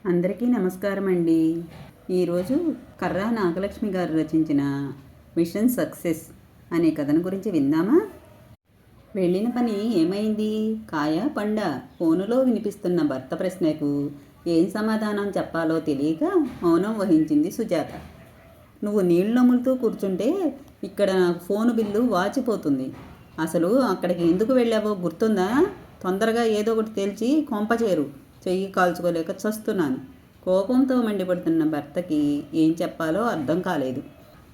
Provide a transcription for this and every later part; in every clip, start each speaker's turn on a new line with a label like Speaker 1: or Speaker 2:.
Speaker 1: అందరికీ నమస్కారం అండి. ఈరోజు కర్రా నాగలక్ష్మి గారు రచించిన మిషన్ సక్సెస్ అనే కథను గురించి విందామా? వెళ్ళిన పని ఏమైంది, కాయ పండ? ఫోనులో వినిపిస్తున్న భర్త ప్రశ్నకు ఏం సమాధానం చెప్పాలో తెలియక మౌనం వహించింది సుజాత. నువ్వు నీళ్ళు నములుతూ కూర్చుంటే ఇక్కడ నాకు ఫోను బిల్లు వాచిపోతుంది. అసలు అక్కడికి ఎందుకు వెళ్ళావో గుర్తుందా? తొందరగా ఏదో ఒకటి తేల్చి కొంపచేరు. చెయ్యి కాల్చుకోలేక చస్తున్నాను. కోపంతో మండిపడుతున్న భర్తకి ఏం చెప్పాలో అర్థం కాలేదు.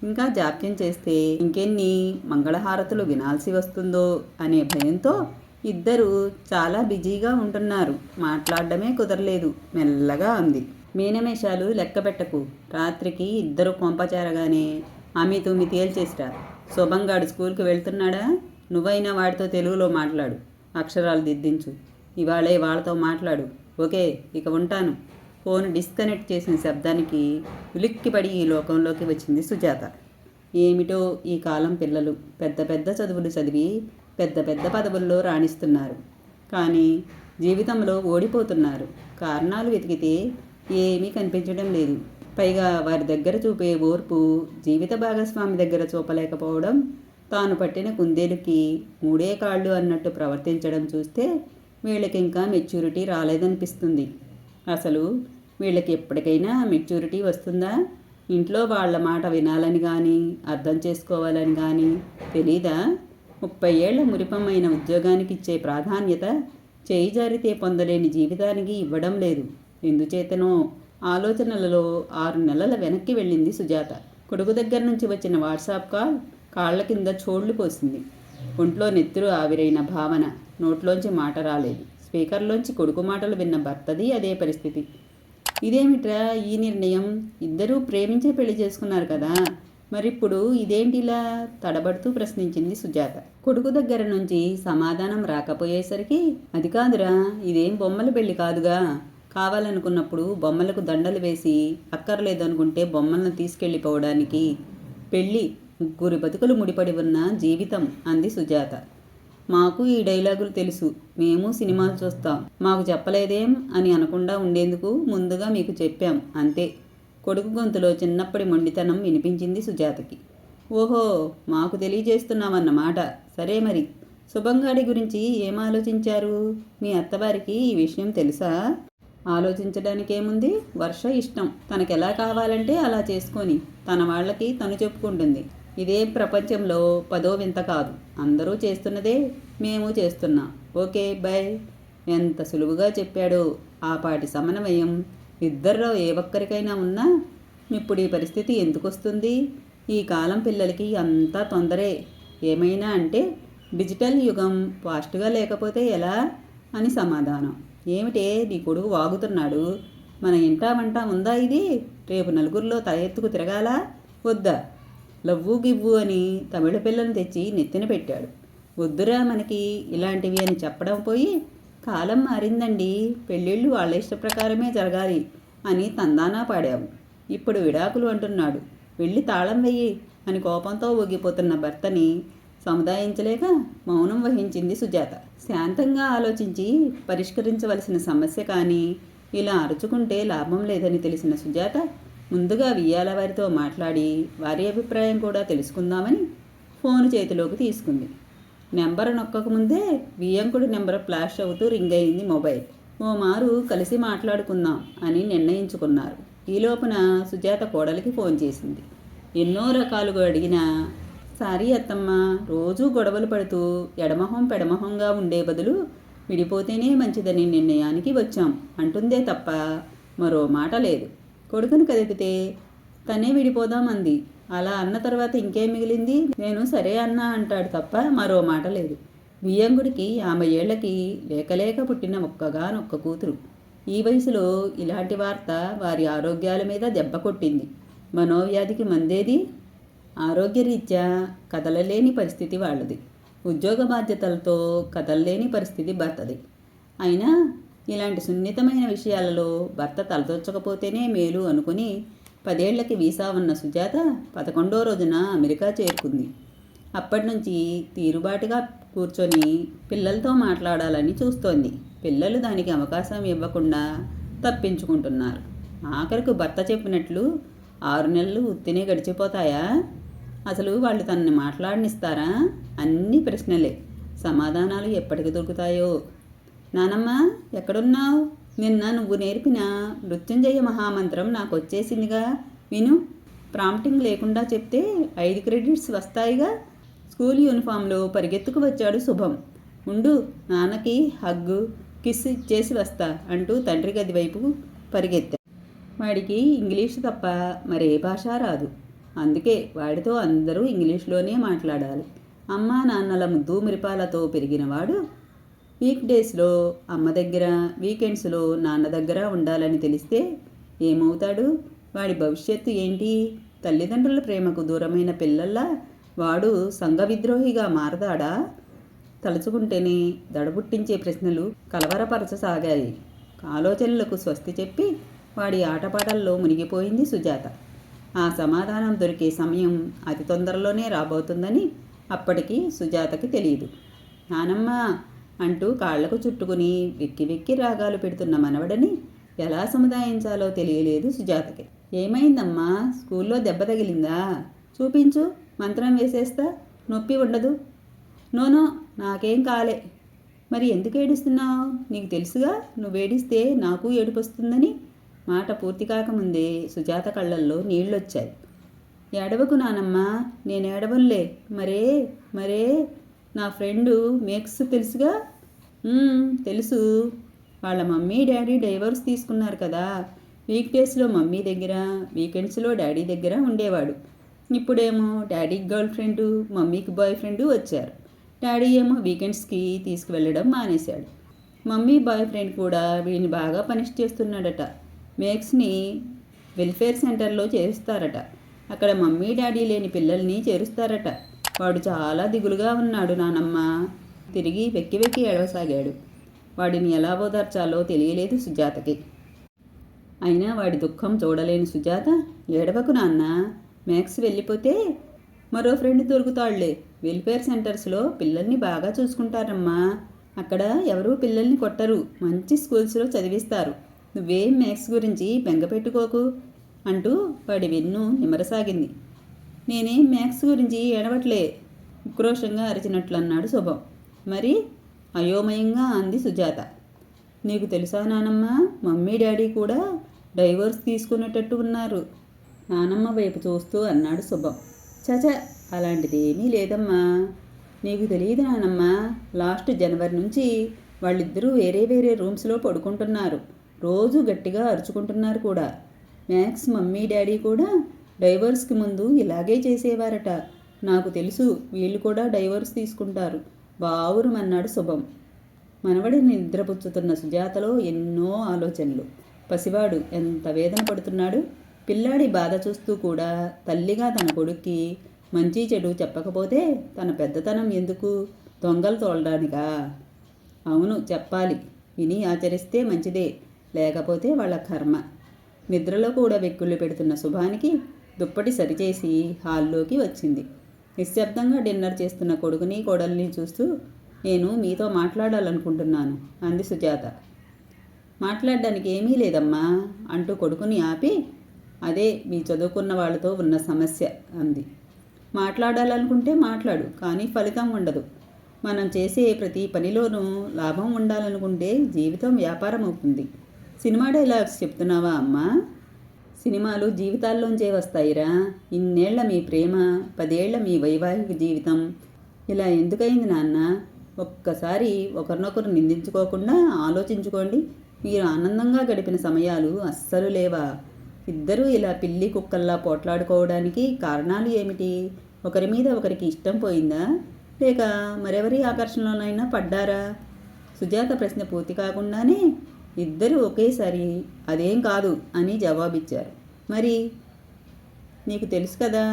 Speaker 1: ఇంకా జాప్యం చేస్తే ఇంకెన్ని మంగళహారతులు వినాల్సి వస్తుందో అనే భయంతో ఇద్దరు చాలా బిజీగా ఉంటున్నారు. మాట్లాడడమే కుదరలేదు. మెల్లగా అంది, మీనమేషాలు లెక్క పెట్టకు. రాత్రికి ఇద్దరు కొంపచేరగానే ఆమె తుమ్మి తేల్చేసిరా. శుభంగాడు స్కూల్కి వెళ్తున్నాడా? నువ్వైనా వాడితో తెలుగులో మాట్లాడు, అక్షరాలు దిద్దించు. ఇవాళే వాళ్ళతో మాట్లాడు. ఓకే, ఇక ఉంటాను. ఫోన్ డిస్కనెక్ట్ చేసిన శబ్దానికి ఉలిక్కిపడి ఈ లోకంలోకి వచ్చింది సుజాత. ఏమిటో ఈ కాలం పిల్లలు పెద్ద పెద్ద చదువులు చదివి పెద్ద పెద్ద పదవుల్లో రాణిస్తున్నారు, కానీ జీవితంలో ఓడిపోతున్నారు. కారణాలు వెతికితే ఏమీ కనిపించడం లేదు. పైగా వారి దగ్గర చూపే ఓర్పు జీవిత భాగస్వామి దగ్గర చూపలేకపోవడం, తాను పట్టిన కుందేలుకి మూడే కాళ్ళు అన్నట్టు ప్రవర్తించడం చూస్తే వీళ్ళకి ఇంకా మెచ్యూరిటీ రాలేదనిపిస్తుంది. అసలు వీళ్ళకి ఎప్పటికైనా మెచ్యూరిటీ వస్తుందా? ఇంట్లో వాళ్ళ మాట వినాలని కానీ అర్థం చేసుకోవాలని కానీ తెలీదా? 30 ఏళ్ల మురిపమైన ఉద్యోగానికి ఇచ్చే ప్రాధాన్యత చేయి జారితే పొందలేని జీవితానికి ఇవ్వడం లేదు. ఎందుచేతనో ఆలోచనలలో 6 నెలల వెనక్కి వెళ్ళింది సుజాత. కొడుకు దగ్గర నుంచి వచ్చిన వాట్సాప్ కాల్ కాళ్ల కింద చోళ్లు పోసింది. ఒంట్లో నెత్తురు ఆవిరైన భావన. నోట్లోంచి మాట రాలేదు. స్పీకర్లోంచి కొడుకు మాటలు విన్న భర్తది అదే పరిస్థితి. ఇదేమిట్రా ఈ నిర్ణయం? ఇద్దరూ ప్రేమించే పెళ్లి చేసుకున్నారు కదా, మరిప్పుడు ఇదేంటిలా? తడబడుతూ ప్రశ్నించింది సుజాత. కొడుకు దగ్గర నుంచి సమాధానం రాకపోయేసరికి, అది కాదురా, ఇదేం బొమ్మల పెళ్లి కాదుగా. కావాలనుకున్నప్పుడు బొమ్మలకు దండలు వేసి, అక్కర్లేదనుకుంటే బొమ్మలను తీసుకెళ్ళిపోవడానికి పెళ్ళి 3 బతుకులు ముడిపడి ఉన్న జీవితం అంది సుజాత. మాకు ఈ డైలాగులు తెలుసు, మేము సినిమాలు చూస్తాం, మాకు చెప్పలేదేం అని అనకుండా ఉండేందుకు ముందుగా మీకు చెప్పాం అంతే. కొడుకు గొంతులో చిన్నప్పటి మొండితనం వినిపించింది సుజాతకి. ఓహో, మాకు తెలియజేస్తున్నామన్నమాట. సరే మరి, శుభంగాడి గురించి ఏం ఆలోచించారు? మీ అత్తవారికి ఈ విషయం తెలుసా? ఆలోచించడానికేముంది, వర్ష ఇష్టం. తనకెలా కావాలంటే అలా చేసుకొని తన వాళ్ళకి తను చెప్పుకుంటుంది. ఇదే ప్రపంచంలో 10వ వింత కాదు. అందరూ చేస్తున్నదే మేము చేస్తున్నాం. Okay by. ఎంత సులువుగా చెప్పాడో. ఆ పాటి సమన్వయం ఇద్దరిలో ఏ ఒక్కరికైనా ఉన్నా ఇప్పుడు ఈ పరిస్థితి ఎందుకు వస్తుంది? ఈ కాలం పిల్లలకి అంతా తొందరే. ఏమైనా అంటే డిజిటల్ యుగం ఫాస్ట్గా లేకపోతే ఎలా అని సమాధానం. ఏమిటే నీ కొడుకు వాగుతున్నాడు? మన ఇంటా వంట ఉందా ఇది? రేపు నలుగురిలో తల ఎత్తుకు తిరగాలా వద్దా? లవ్వు గివ్వు అని తమిళ పిల్లను తెచ్చి నెత్తిన పెట్టాడు. వద్దురా మనకి ఇలాంటివి అని చెప్పడం పోయి, కాలం మారిందండి, పెళ్ళిళ్ళు వాళ్ళ ఇష్ట ప్రకారమే జరగాలి అని తందానా పాడావు. ఇప్పుడు విడాకులు అంటున్నాడు. వెళ్ళి తాళం వెయ్యి అని కోపంతో ఊగిపోతున్న భర్తని సముదాయించలేక మౌనం వహించింది సుజాత. శాంతంగా ఆలోచించి పరిష్కరించవలసిన సమస్య కానీ ఇలా అరుచుకుంటే లాభం లేదని తెలిసిన సుజాత ముందుగా వియ్యాల వారితో మాట్లాడి వారి అభిప్రాయం కూడా తెలుసుకుందామని ఫోను చేతిలోకి తీసుకుంది. నెంబర్ నొక్కకముందే వియ్యంకుడి నెంబర్ ఫ్లాష్ అవుతూ రింగ్ అయింది మొబైల్. ఓ మారు కలిసి మాట్లాడుకుందాం అని నిర్ణయించుకున్నారు. ఈ లోపున సుజాత కోడలికి ఫోన్ చేసింది. ఎన్నో రకాలుగా అడిగినా, సారీ అత్తమ్మ, రోజూ గొడవలు పడుతూ ఎడమొహం పెడమొహంగా ఉండే బదులు విడిపోతేనే మంచిదని నిర్ణయానికి వచ్చాం అంటుందే తప్ప మరో మాట లేదు. కొడుకును కదిపితే తనే విడిపోదామంది. అలా అన్న తర్వాత ఇంకేం మిగిలింది? నేను సరే అన్నా అంటాడు తప్ప మరో మాట లేదు. బియ్యంగుడికి 50 ఏళ్లకి లేకలేక పుట్టిన ఒక్కగానొక్క కూతురు. ఈ వయసులో ఇలాంటి వార్త వారి ఆరోగ్యాల మీద దెబ్బ కొట్టింది. మనోవ్యాధికి మందేది? ఆరోగ్యరీత్యా కదలలేని పరిస్థితి వాళ్ళది. ఉద్యోగ బాధ్యతలతో కదలలేని పరిస్థితి భర్తది. అయినా ఇలాంటి సున్నితమైన విషయాలలో భర్త తలదొచ్చకపోతేనే మేలు అనుకుని 10 ఏళ్లకి వీసా ఉన్న సుజాత 11వ రోజున అమెరికా చేరుకుంది. అప్పటి నుంచి తీరుబాటుగా కూర్చొని పిల్లలతో మాట్లాడాలని చూస్తోంది. పిల్లలు దానికి అవకాశం ఇవ్వకుండా తప్పించుకుంటున్నారు. ఆఖరికి భర్త చెప్పినట్లు 6 నెలలు ఉత్తినే గడిచిపోతాయా? అసలు వాళ్ళు తనని మాట్లాడనిస్తారా? అన్ని ప్రశ్నలే. సమాధానాలు ఎప్పటికి దొరుకుతాయో. నానమ్మ, ఎక్కడున్నావు? నిన్న నువ్వు నేర్పిన మృత్యుంజయ మహామంత్రం నాకు వచ్చేసిందిగా, విను. ప్రాంప్టింగ్ లేకుండా చెప్తే 5 క్రెడిట్స్ వస్తాయిగా. స్కూల్ యూనిఫామ్లో పరిగెత్తుకు వచ్చాడు శుభం. ఉండు, నాన్నకి హగ్గు కిస్ ఇచ్చేసి వస్తా అంటూ తండ్రి గది వైపు పరిగెత్తా. వాడికి ఇంగ్లీష్ తప్ప మరే భాష రాదు. అందుకే వాడితో అందరూ ఇంగ్లీష్లోనే మాట్లాడాలి. అమ్మా నాన్నల ముద్దు మిరిపాలతో పెరిగినవాడు వీక్ డేస్లో అమ్మ దగ్గర, వీకెండ్స్లో నాన్న దగ్గర ఉండాలని తెలిస్తే ఏమవుతాడు? వాడి భవిష్యత్తు ఏంటి? తల్లిదండ్రుల ప్రేమకు దూరమైన పిల్లల్లా వాడు సంఘ విద్రోహిగా మారతాడా? తలుచుకుంటేనే దడబుట్టించే ప్రశ్నలు కలవరపరచసాగాయి. ఆలోచనలకు స్వస్తి చెప్పి వాడి ఆటపాటల్లో మునిగిపోయింది సుజాత. ఆ సమాధానం దొరికే సమయం అతి తొందరలోనే రాబోతుందని అప్పటికి సుజాతకి తెలియదు. నానమ్మ అంటూ కాళ్లకు చుట్టుకుని వెక్కి వెక్కి రాగాలు పెడుతున్న మనవడని ఎలా సముదాయించాలో తెలియలేదు సుజాతకి. ఏమైందమ్మా? స్కూల్లో దెబ్బ తగిలిందా? చూపించు, మంత్రం వేసేస్తా, నొప్పి ఉండదు. నోనో, నాకేం కాలే. మరి ఎందుకు ఏడుస్తున్నావు? నీకు తెలుసుగా, నువ్వేడిస్తే నాకు ఏడుపు వస్తుందని. మాట పూర్తి కాకముందే సుజాత కళ్ళల్లో నీళ్ళొచ్చాయి. ఏడవకు నానమ్మ, నేను ఏడవనులే. మరే మరే నా ఫ్రెండు మేక్స్ తెలుసుగా? తెలుసు. వాళ్ళ మమ్మీ డాడీ డైవర్స్ తీసుకున్నారు కదా. వీక్ డేస్లో మమ్మీ దగ్గర, వీకెండ్స్లో డాడీ దగ్గర ఉండేవాడు. ఇప్పుడేమో డాడీకి గర్ల్ ఫ్రెండు, మమ్మీకి బాయ్ ఫ్రెండు వచ్చారు. డాడీ ఏమో వీకెండ్స్కి తీసుకువెళ్ళడం మానేశాడు. మమ్మీ బాయ్ ఫ్రెండ్ కూడా వీడిని బాగా పనిష్ చేస్తున్నాడట. మేక్స్ని వెల్ఫేర్ సెంటర్లో చేరుస్తారట. అక్కడ మమ్మీ డాడీ లేని పిల్లల్ని చేరుస్తారట. వాడు చాలా దిగులుగా ఉన్నాడు నానమ్మ. తిరిగి వెక్కి వెక్కి ఏడవసాగాడు. వాడిని ఎలా ఓదార్చాలో తెలియలేదు సుజాతకి. అయినా వాడి దుఃఖం చూడలేని సుజాత, ఏడవకు నాన్న, మ్యాక్స్ వెళ్ళిపోతే మరో ఫ్రెండ్ దొరుకుతాళ్లే. వెల్ఫేర్ సెంటర్స్లో పిల్లల్ని బాగా చూసుకుంటారమ్మా. అక్కడ ఎవరూ పిల్లల్ని కొట్టరు. మంచి స్కూల్స్లో చదివిస్తారు. నువ్వేం మ్యాక్స్ గురించి బెంగపెట్టుకోకు అంటూ వాడి వెన్ను నిమరసాగింది. నేనేం మ్యాక్స్ గురించి ఏడవట్లే, ఉక్రోషంగా అరిచినట్లు అన్నాడు శుభం. మరి? అయోమయంగా అంది సుజాత. నీకు తెలుసా నానమ్మ, మమ్మీ డాడీ కూడా డైవోర్స్ తీసుకునేటట్టు ఉన్నారు. నానమ్మ వైపు చూస్తూ అన్నాడు శుభం. చచ, అలాంటిది ఏమీ లేదమ్మా. నీకు తెలియదు నానమ్మ, లాస్ట్ జనవరి నుంచి వాళ్ళిద్దరూ వేరే వేరే రూమ్స్లో పడుకుంటున్నారు. రోజు గట్టిగా అరుచుకుంటున్నారు కూడా. మ్యాక్స్ మమ్మీ డాడీ కూడా డైవోర్స్కి ముందు ఇలాగే చేసేవారట. నాకు తెలుసు, వీళ్ళు కూడా డైవోర్స్ తీసుకుంటారు. బావురుమన్నాడు శుభం. మనవడిని నిద్రపుచ్చుతున్న సుజాతలో ఎన్నో ఆలోచనలు. పసివాడు ఎంత వేదన పడుతున్నాడు. పిల్లాడి బాధ చూస్తూ కూడా తల్లిగా తన కొడుక్కి మంచి చెడు చెప్పకపోతే తన పెద్దతనం ఎందుకు? దొంగలు తోలడానికా? అవును, చెప్పాలి. విని ఆచరిస్తే మంచిదే, లేకపోతే వాళ్ళ కర్మ. నిద్రలో కూడా వెక్కుళ్ళు పెడుతున్న శుభానికి దుప్పటి సరిచేసి హాల్లోకి వచ్చింది. నిశ్శబ్దంగా డిన్నర్ చేస్తున్న కొడుకుని కోడల్ని చూస్తూ, నేను మీతో మాట్లాడాలనుకుంటున్నాను అంది సుజాత. మాట్లాడడానికి ఏమీ లేదమ్మా అంటూ కొడుకుని ఆపి, అదే మీ చదువుకున్న వాళ్ళతో ఉన్న సమస్య అంది. మాట్లాడాలనుకుంటే మాట్లాడు, కానీ ఫలితం ఉండదు. మనం చేసే ప్రతి పనిలోనూ లాభం ఉండాలనుకుంటే జీవితం వ్యాపారం అవుతుంది. సినిమా డైలాగ్స్ చెప్తున్నావా అమ్మా? సినిమాలు జీవితాల్లోంచే వస్తాయిరా. ఇన్నేళ్ల మీ ప్రేమ, 10 ఏళ్ల మీ వైవాహిక జీవితం ఇలా ఎందుకైంది నాన్న? ఒక్కసారి ఒకరినొకరు నిందించుకోకుండా ఆలోచించుకోండి. మీరు ఆనందంగా గడిపిన సమయాలు అస్సలు లేవా? ఇద్దరూ ఇలా పిల్లి కుక్కల్లా పోట్లాడుకోవడానికి కారణాలు ఏమిటి? ఒకరి మీద ఒకరికి ఇష్టం పోయిందా, లేక మరెవరి ఆకర్షణలోనైనా పడ్డారా? సుజాత ప్రశ్న పూర్తి కాకుండానే ఇద్దరూ ఒకేసారి అదేం కాదు అని జవాబిచ్చారు. మరి? నీకు తెలుసు కదా,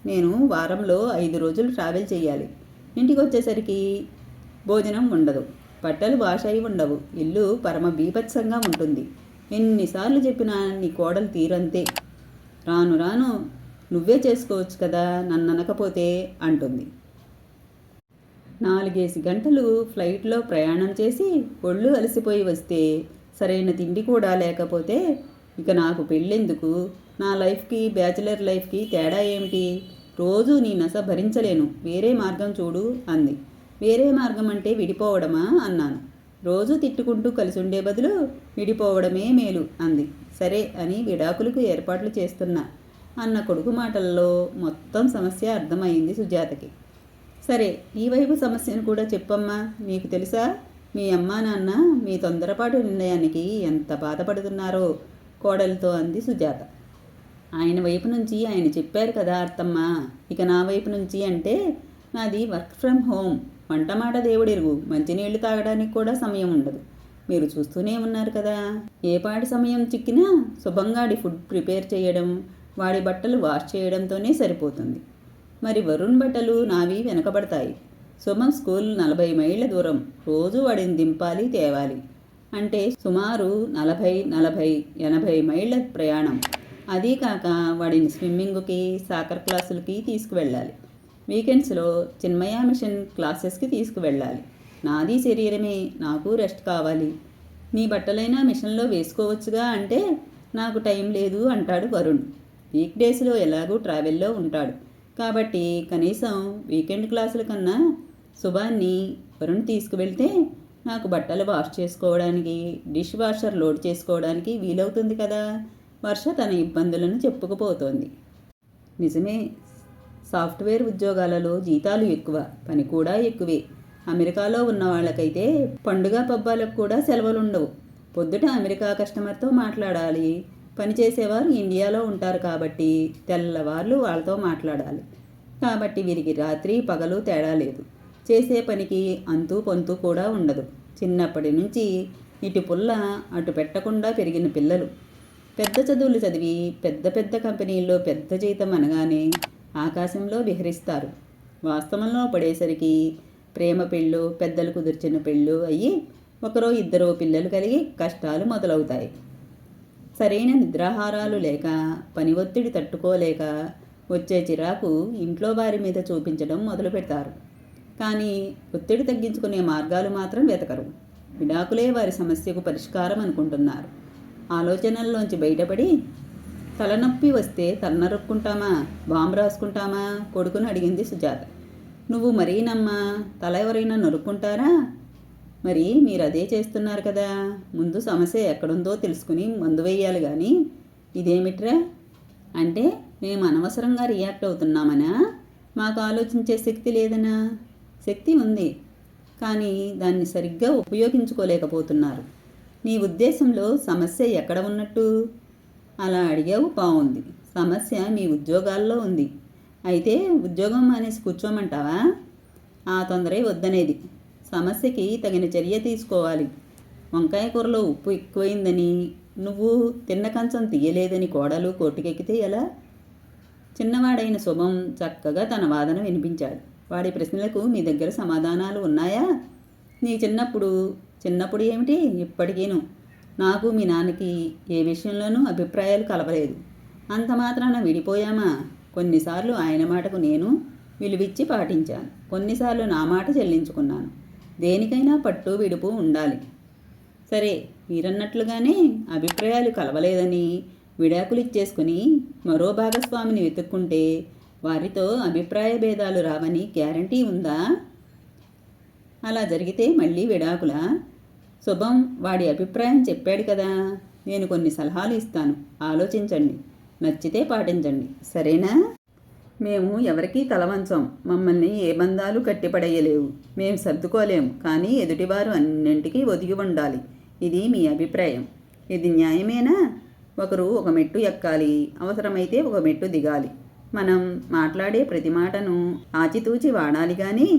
Speaker 1: నేను వారంలో 5 రోజులు ట్రావెల్ చేయాలి. ఇంటికి వచ్చేసరికి భోజనం ఉండదు, బట్టలు వాష్ అయి ఉండవు, ఇల్లు పరమ బీభత్సంగా ఉంటుంది. ఎన్నిసార్లు చెప్పినా నీ కోడలు తీరంతే. రాను రాను నువ్వే చేసుకోవచ్చు కదా నన్ను అనకపోతే అంటుంది. 4 గంటలు ఫ్లైట్లో ప్రయాణం చేసి ఒళ్ళు అలసిపోయి వస్తే సరైన తిండి కూడా లేకపోతే ఇక నాకు పెళ్ళెందుకు? నా లైఫ్కి బ్యాచిలర్ లైఫ్కి తేడా ఏమిటి? రోజు నీ నస భరించలేను, వేరే మార్గం చూడు అంది. వేరే మార్గం అంటే విడిపోవడమా అన్నాను. రోజు తిట్టుకుంటూ కలిసి ఉండే బదులు విడిపోవడమే మేలు అంది. సరే అని విడాకులకు ఏర్పాట్లు చేస్తున్నా అన్న కొడుకు మాటల్లో మొత్తం సమస్య అర్థమైంది సుజాతకి. సరే, ఈ వైపు సమస్యను కూడా చెప్పమ్మా. నీకు తెలుసా, మీ అమ్మా నాన్న మీ తొందరపాటు నిర్ణయానికి ఎంత బాధపడుతున్నారో కోడలితో అంది సుజాత. ఆయన వైపు నుంచి ఆయన చెప్పారు కదా అత్తమ్మ. ఇక నా వైపు నుంచి అంటే నాది వర్క్ ఫ్రమ్ హోమ్. వంటమాట దేవుడెరుగు, మంచినీళ్లు తాగడానికి కూడా సమయం ఉండదు. మీరు చూస్తూనే ఉన్నారు కదా. ఏ పాటి సమయం చిక్కినా శుభంగాడి ఫుడ్ ప్రిపేర్ చేయడం, వాడి బట్టలు వాష్ చేయడంతోనే సరిపోతుంది. మరి వరుణ్ బట్టలు నావి వెనకబడతాయి. శుభం స్కూల్ 40 మైళ్ళ దూరం, రోజు వాడిని దింపాలి తేవాలి. అంటే సుమారు 40-80 మైళ్ళ ప్రయాణం. అదీ కాక వాడిని స్విమ్మింగ్కి, సాకర్ క్లాసులకి తీసుకువెళ్ళాలి. వీకెండ్స్లో చిన్మయ మిషన్ క్లాసెస్కి తీసుకువెళ్ళాలి. నాది శరీరమే, నాకు రెస్ట్ కావాలి. నీ బట్టలైనా మిషన్లో వేసుకోవచ్చుగా అంటే నాకు టైం లేదు అంటాడు వరుణ్. వీక్ డేస్లో ఎలాగూ ట్రావెల్లో ఉంటాడు కాబట్టి కనీసం వీకెండ్ క్లాసుల కన్నా శుభాన్ని వరుణ్ తీసుకువెళ్తే నాకు బట్టలు వాష్ చేసుకోవడానికి, డిష్ వాషర్ లోడ్ చేసుకోవడానికి వీలవుతుంది కదా. వర్ష తన ఇబ్బందులను చెప్పుకుపోతోంది. నిజమే, సాఫ్ట్వేర్ ఉద్యోగాలలో జీతాలు ఎక్కువ, పని కూడా ఎక్కువే. అమెరికాలో ఉన్న వాళ్ళకైతే పండుగ పబ్బాలకు కూడా సెలవులుండవు. పొద్దుట అమెరికా కస్టమర్తో మాట్లాడాలి. పనిచేసేవారు ఇండియాలో ఉంటారు కాబట్టి తెల్లవార్లు వాళ్ళతో మాట్లాడాలి. కాబట్టి వీరికి రాత్రి పగలు తేడా లేదు. చేసే పనికి అంతు పొంతు కూడా ఉండదు. చిన్నప్పటి నుంచి ఇటు పుల్ల అటు పెట్టకుండా పెరిగిన పిల్లలు పెద్ద చదువులు చదివి పెద్ద పెద్ద కంపెనీల్లో పెద్ద జీతం అనగానే ఆకాశంలో విహరిస్తారు. వాస్తవంలో పడేసరికి ప్రేమ పెళ్ళు, పెద్దలు కుదిర్చిన పెళ్ళు అయ్యి ఒకరో ఇద్దరో పిల్లలు కలిగి కష్టాలు మొదలవుతాయి. సరైన నిద్రాహారాలు లేక, పని ఒత్తిడి తట్టుకోలేక వచ్చే చిరాకు ఇంట్లో వారి మీద చూపించడం మొదలు పెడతారు. కానీ ఒత్తిడి తగ్గించుకునే మార్గాలు మాత్రం వెతకరు. విడాకులే వారి సమస్యకు పరిష్కారం అనుకుంటున్నారు. ఆలోచనల్లోంచి బయటపడి తలనొప్పి వస్తే తలనరుక్కుంటామా, బాంబు రాసుకుంటామా కొడుకుని అడిగింది సుజాత. నువ్వు మరీనమ్మా, తల ఎవరైనా నరుక్కుంటారా? మరి మీరు అదే చేస్తున్నారు కదా. ముందు సమస్య ఎక్కడుందో తెలుసుకుని మందు వేయాలి కానీ ఇదేమిట్రా అంటే మేము అనవసరంగా రియాక్ట్ అవుతున్నామనా? మాకు ఆలోచించే శక్తి లేదనా? శక్తి ఉంది, కానీ దాన్ని సరిగ్గా ఉపయోగించుకోలేకపోతున్నారు. నీ ఉద్దేశంలో సమస్య ఎక్కడ ఉన్నట్టు? అలా అడిగావు, బాగుంది. సమస్య మీ ఉద్యోగాల్లో ఉంది. అయితే ఉద్యోగం మానేసి కూర్చోమంటావా? ఆ తొందరే వద్దనేది. సమస్యకి తగిన చర్య తీసుకోవాలి. వంకాయ కూరలో ఉప్పు ఎక్కువైందని, నువ్వు తిన్న కంచం తీయలేదని కోడలు కోర్టుకెక్కితే ఎలా? చిన్నవాడైన శుభం చక్కగా తన వాదన వినిపించాడు. వాడి ప్రశ్నలకు మీ దగ్గర సమాధానాలు ఉన్నాయా? నీ చిన్నప్పుడు ఏమిటి, ఇప్పటికీను నాకు మీ నాన్నకి ఏ విషయంలోనూ అభిప్రాయాలు కలవలేదు. అంత మాత్రాన విడిపోయామా? కొన్నిసార్లు ఆయన మాటకు నేను విలువిచ్చి పాటించాను, కొన్నిసార్లు నా మాట చెల్లించుకున్నాను. దేనికైనా పట్టు విడుపు ఉండాలి. సరే, మీరన్నట్లుగానే అభిప్రాయాలు కలవలేదని విడాకులు ఇచ్చేసుకుని మరో భాగస్వామిని వెతుక్కుంటే వారితో అభిప్రాయ భేదాలు రావని గ్యారంటీ ఉందా? అలా జరిగితే మళ్ళీ విడాకులా? శుభం వాడి అభిప్రాయం చెప్పాడు కదా. నేను కొన్ని సలహాలు ఇస్తాను, ఆలోచించండి. నచ్చితే పాటించండి, సరేనా? మేము ఎవరికీ తలవంచం. మమ్మల్ని ఏ బంధాలు కట్టిపడేయలేవు. మేము సర్దుకోలేము, కానీ ఎదుటివారు అన్నింటికీ ఒదిగి ఉండాలి. ఇది మీ అభిప్రాయం. ఇది న్యాయమేనా? ఒకరు ఒక మెట్టు ఎక్కాలి, అవసరమైతే ఒక మెట్టు దిగాలి. మనం మాట్లాడే ప్రతి మాటను ఆచితూచి వాడాలి కానీ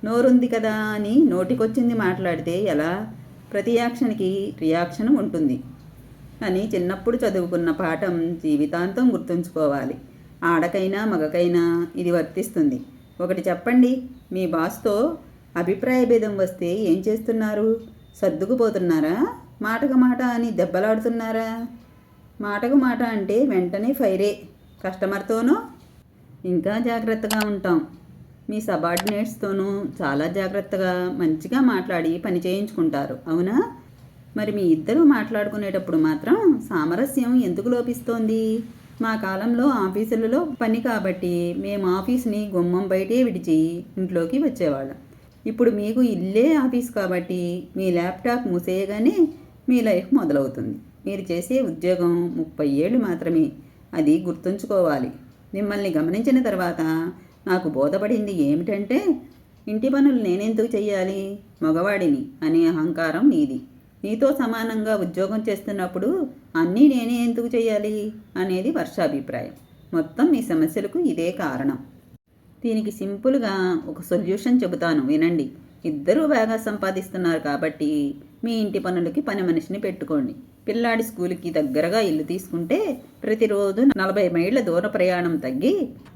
Speaker 1: నోరుంది కదా అని నోటికొచ్చింది మాట్లాడితే ఎలా? ప్రతి యాక్షన్కి రియాక్షన్ ఉంటుంది అని చిన్నప్పుడు చదువుకున్న పాఠం జీవితాంతం గుర్తుంచుకోవాలి. ఆడకైనా మగకైనా ఇది వర్తిస్తుంది. ఒకటి చెప్పండి, మీ బాస్తో అభిప్రాయ భేదం వస్తే ఏం చేస్తున్నారు? సర్దుకుపోతున్నారా? మాటకు మాట అని దెబ్బలాడుతున్నారా? మాటకు మాట అంటే వెంటనే ఫైరే. కస్టమర్తోనూ ఇంకా జాగ్రత్తగా ఉంటాం. మీ సబార్డినేట్స్తోనూ చాలా జాగ్రత్తగా మంచిగా మాట్లాడి పని చేయించుకుంటారు, అవునా? మరి మీ ఇద్దరూ మాట్లాడుకునేటప్పుడు మాత్రం సామరస్యం ఎందుకు లోపిస్తోంది? మా కాలంలో ఆఫీసులలో పని కాబట్టి మేము ఆఫీస్ని గుమ్మం బయటే విడిచి ఇంట్లోకి వచ్చేవాళ్ళం. ఇప్పుడు మీకు ఇల్లే ఆఫీస్ కాబట్టి మీ ల్యాప్టాప్ మూసేయగానే మీ లైఫ్ మొదలవుతుంది. మీరు చేసే ఉద్యోగం 30 ఏళ్ళు మాత్రమే, అది గుర్తుంచుకోవాలి. మిమ్మల్ని గమనించిన తర్వాత నాకు బోధపడింది ఏమిటంటే, ఇంటి పనులు నేనెందుకు చెయ్యాలి, మగవాడిని అనే అహంకారం నీది. నీతో సమానంగా ఉద్యోగం చేస్తున్నప్పుడు అన్నీ నేనే ఎందుకు చేయాలి అనేది వర్షాభిప్రాయం. మొత్తం మీ సమస్యలకు ఇదే కారణం. దీనికి సింపుల్గా ఒక సొల్యూషన్ చెబుతాను, వినండి. ఇద్దరూ బాగా సంపాదిస్తున్నారు కాబట్టి మీ ఇంటి పనులకి పని మనిషిని పెట్టుకోండి. పిల్లాడి స్కూల్కి దగ్గరగా ఇల్లు తీసుకుంటే ప్రతిరోజు 40 మైళ్ళ దూర ప్రయాణం తగ్గి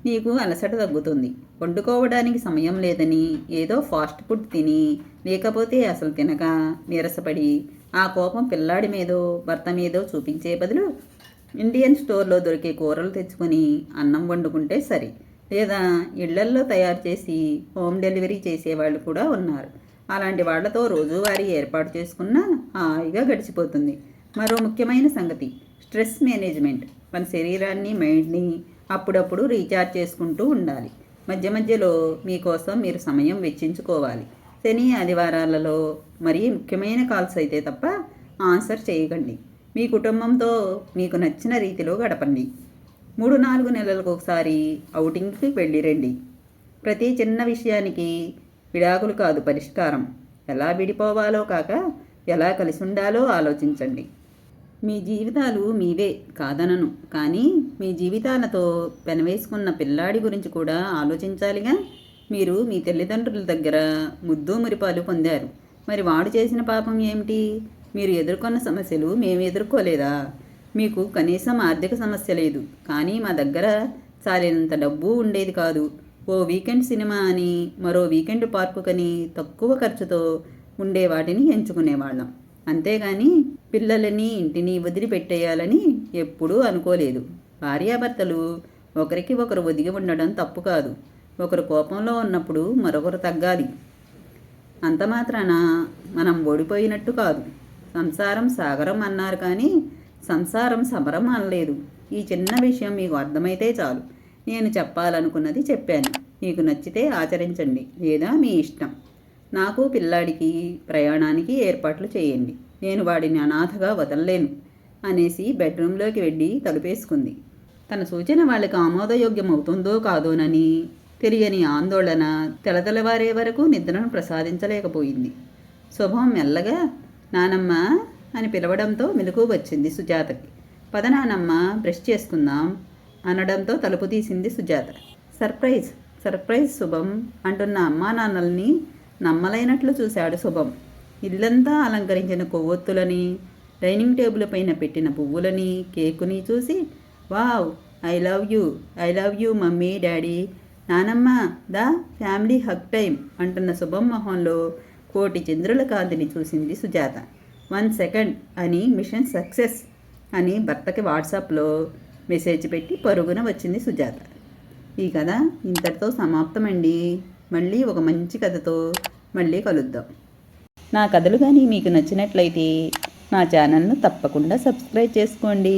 Speaker 1: నీకు అలసట తగ్గుతుంది. వండుకోవడానికి సమయం లేదని ఏదో ఫాస్ట్ ఫుడ్ తిని, లేకపోతే అసలు తినక నీరసపడి ఆ కోపం పిల్లాడి మీదో భర్త మీదో చూపించే బదులు ఇండియన్ స్టోర్లో దొరికే కూరలు తెచ్చుకొని అన్నం వండుకుంటే సరి. లేదా ఇళ్లల్లో తయారు చేసి హోమ్ డెలివరీ చేసేవాళ్ళు కూడా ఉన్నారు. అలాంటి వాళ్లతో రోజువారీ ఏర్పాటు చేసుకున్నా హాయిగా గడిచిపోతుంది. మరో ముఖ్యమైన సంగతి స్ట్రెస్ మేనేజ్మెంట్. మన శరీరాన్ని మైండ్ని అప్పుడప్పుడు రీఛార్జ్ చేసుకుంటూ ఉండాలి. మధ్య మధ్యలో మీకోసం మీరు సమయం వెచ్చించుకోవాలి. శని ఆదివారాలలో మరీ ముఖ్యమైన కాల్స్ అయితే తప్ప ఆన్సర్ చేయకండి. మీ కుటుంబంతో మీకు నచ్చిన రీతిలో గడపండి. 3-4 నెలలకు ఒకసారి ఔటింగ్కి వెళ్ళిరండి. ప్రతి చిన్న విషయానికి విడాకులు కాదు పరిష్కారం. ఎలా విడిపోవాలో కాక ఎలా కలిసి ఉండాలో ఆలోచించండి. మీ జీవితాలు మీవే కాదనను, కానీ మీ జీవితాలతో పెనవేసుకున్న పిల్లాడి గురించి కూడా ఆలోచించాలిగా. మీరు మీ తల్లిదండ్రుల దగ్గర ముద్దు మురిపాలు పొందారు. మరి వాడు చేసిన పాపం ఏమిటి? మీరు ఎదుర్కొన్న సమస్యలు మేము ఎదుర్కోలేదా? మీకు కనీసం ఆర్థిక సమస్య లేదు, కానీ మా దగ్గర చాలినంత డబ్బు ఉండేది కాదు. ఓ వీకెండ్ సినిమా అని మరో వీకెండ్ పార్కుకని తక్కువ ఖర్చుతో ఉండే వాటిని ఎంచుకునేవాళ్ళం. అంతేగాని పిల్లలని ఇంటిని వదిలిపెట్టేయాలని ఎప్పుడూ అనుకోలేదు. భార్యాభర్తలు ఒకరికి ఒకరు ఒదిగి ఉండడం తప్పు కాదు. ఒకరు కోపంలో ఉన్నప్పుడు మరొకరు తగ్గాలి. అంత మాత్రాన మనం ఓడిపోయినట్టు కాదు. సంసారం సాగరం అన్నారు, కానీ సంసారం సమరం అనలేదు. ఈ చిన్న విషయం మీకు అర్థమైతే చాలు. నేను చెప్పాలనుకున్నది చెప్పాను. మీకు నచ్చితే ఆచరించండి, లేదా మీ ఇష్టం. నాకు పిల్లాడికి ప్రయాణానికి ఏర్పాట్లు చేయండి. నేను వాడిని అనాథగా వదలలేను అనేసి బెడ్రూమ్లోకి వెళ్ళి తలుపేసుకుంది. తన సూచన వాళ్ళకి ఆమోదయోగ్యం అవుతుందో కాదోనని తెలియని ఆందోళన తెలతెలవారే వరకు నిద్రను ప్రసాదించలేకపోయింది. శుభం మెల్లగా నానమ్మ అని పిలవడంతో మెలకు వచ్చింది సుజాతకి. పద నానమ్మ, బ్రష్ చేసుకుందాం అనడంతో తలుపు తీసింది సుజాత. సర్ప్రైజ్ సర్ప్రైజ్ శుభం అంటున్న అమ్మా నాన్నల్ని నమ్మలేనట్లు చూశాడు శుభం. ఇల్లంతా అలంకరించిన కొవ్వొత్తులని, డైనింగ్ టేబుల్ పైన పెట్టిన పువ్వులని, కేకుని చూసి wow, I love you mummy daddy, నానమ్మ దా ఫ్యామిలీ హగ్ టైం అంటున్న శుభం మొహంలో కోటి చంద్రుల కాంతిని చూసింది సుజాత. 1 సెకండ్ అని మిషన్ సక్సెస్ అని భర్తకి వాట్సాప్లో మెసేజ్ పెట్టి పరుగున వచ్చింది సుజాత. ఈ కథ ఇంతటితో సమాప్తమండి. మళ్ళీ ఒక మంచి కథతో మళ్ళీ కలుద్దాం. నా కథలు కానీ మీకు నచ్చినట్లయితే మా ఛానల్ను తప్పకుండా సబ్స్క్రైబ్ చేసుకోండి.